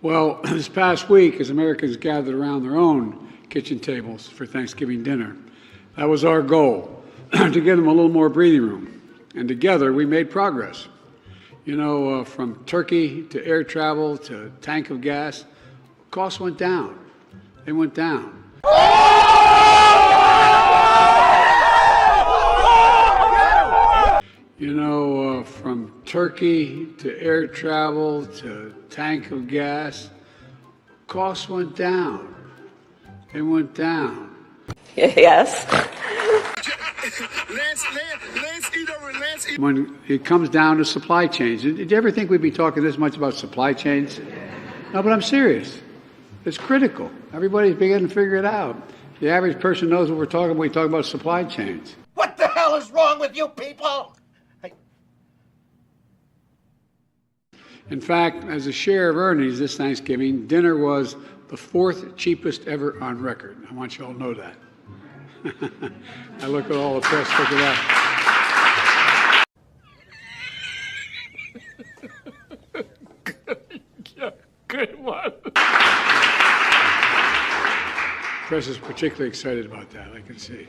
Well, this past week, as Americans gathered around their own kitchen tables for Thanksgiving dinner, that was our goal, to give them a little more breathing room. And together, we made progress. You know, from turkey to air travel to tank of gas, costs went down. They went down. You know, from turkey to air travel to tank of gas, costs went down. They went down. Yes. When it comes down to supply chains, did you ever think we'd be talking this much about supply chains? No, but I'm serious. It's critical. Everybody's beginning to figure it out. The average person knows what we're talking about when we talk about supply chains. What the hell is wrong with you people? In fact, as a share of earnings this Thanksgiving, dinner was the 4th cheapest ever on record. I want you all to know that. I look at all the press, look at that. Good one. Press is particularly excited about that, I can see.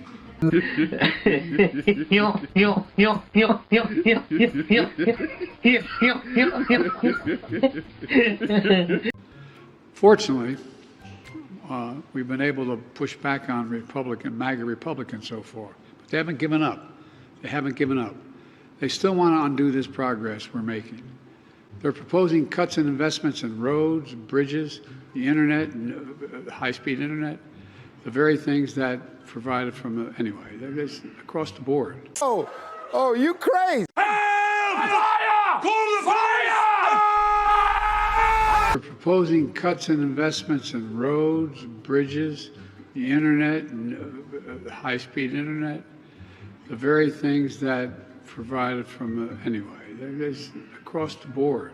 Fortunately, we've been able to push back on MAGA Republicans so far. But they haven't given up. They haven't given up. They still want to undo this progress we're making. They're proposing cuts in investments in roads, bridges, the internet, high-speed internet, the very things that provided from anyway. It's across the board. Oh, you crazy! Help! Fire! Call the fire! They're proposing cuts in investments in roads, bridges, the internet, high-speed internet, the very things that provided from anyway. It's across the board.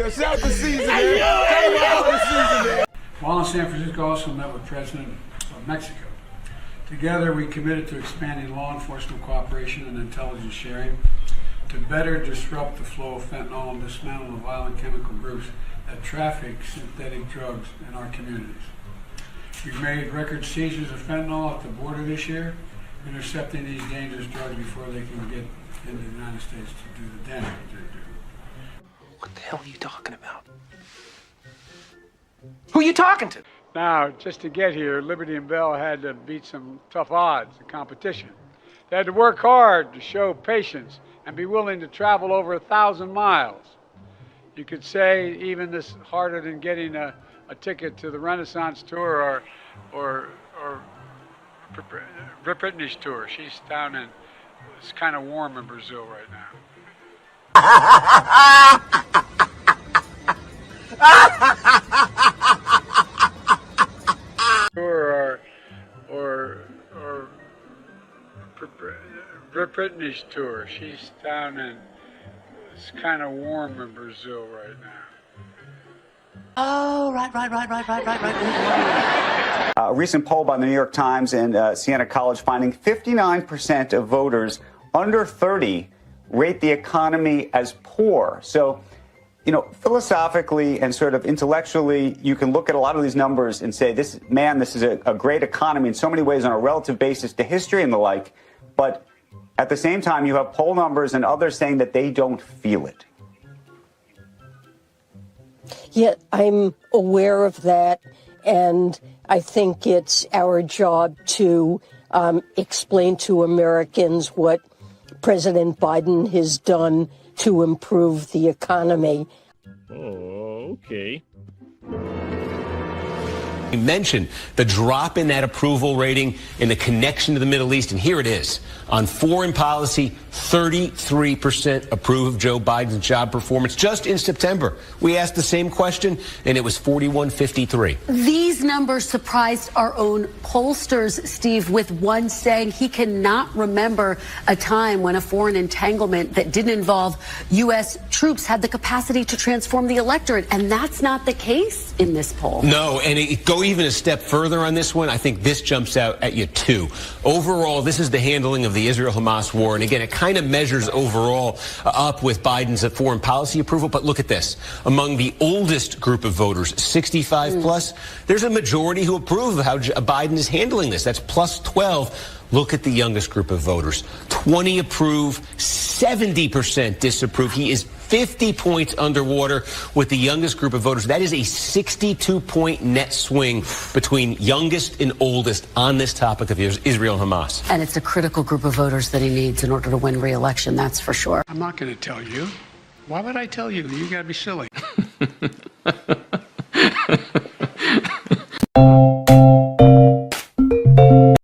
Shout the season, man. While in San Francisco, I also met with President of Mexico. Together, we committed to expanding law enforcement cooperation and intelligence sharing to better disrupt the flow of fentanyl and dismantle the violent chemical groups that traffic synthetic drugs in our communities. We've made record seizures of fentanyl at the border this year, intercepting these dangerous drugs before they can get into the United States to do the damage they do. What the hell are you talking about? Who are you talking to? Now, just to get here, Liberty and Bell had to beat some tough odds in competition. They had to work hard to show patience and be willing to travel over 1,000 miles. You could say even this harder than getting a ticket to the Renaissance tour or Britney's tour. She's down in, it's kind of warm in Brazil right now. or Britney's tour. She's down in, it's kind of warm in Brazil right now. Oh, right. A recent poll by the New York Times and Siena College finding 59% of voters under 30 rate the economy as poor. So, you know, philosophically and sort of intellectually, you can look at a lot of these numbers and say, this is a great economy in so many ways on a relative basis to history and the like. But at the same time, you have poll numbers and others saying that they don't feel it. Yeah, I'm aware of that, and I think it's our job to explain to Americans what President Biden has done to improve the economy. Oh, okay. You mentioned the drop in that approval rating and the connection to the Middle East, and here it is. On foreign policy, 33% approve of Joe Biden's job performance. Just in September, we asked the same question, and it was 41-53. These numbers surprised our own pollsters, Steve, with one saying he cannot remember a time when a foreign entanglement that didn't involve U.S. troops had the capacity to transform the electorate, and that's not the case in this poll. No, and it goes go even a step further on this one, I think this jumps out at you too. Overall, this is the handling of the Israel-Hamas war. And again, it kind of measures overall up with Biden's foreign policy approval. But look at this. Among the oldest group of voters, 65 plus, there's a majority who approve of how Biden is handling this. That's plus 12. Look at the youngest group of voters. 20 approve, 70% disapprove. He is 50 points underwater with the youngest group of voters. That is a 62-point net swing between youngest and oldest on this topic of Israel and Hamas. And it's a critical group of voters that he needs in order to win re-election, that's for sure. I'm not going to tell you. Why would I tell you? You got to be silly.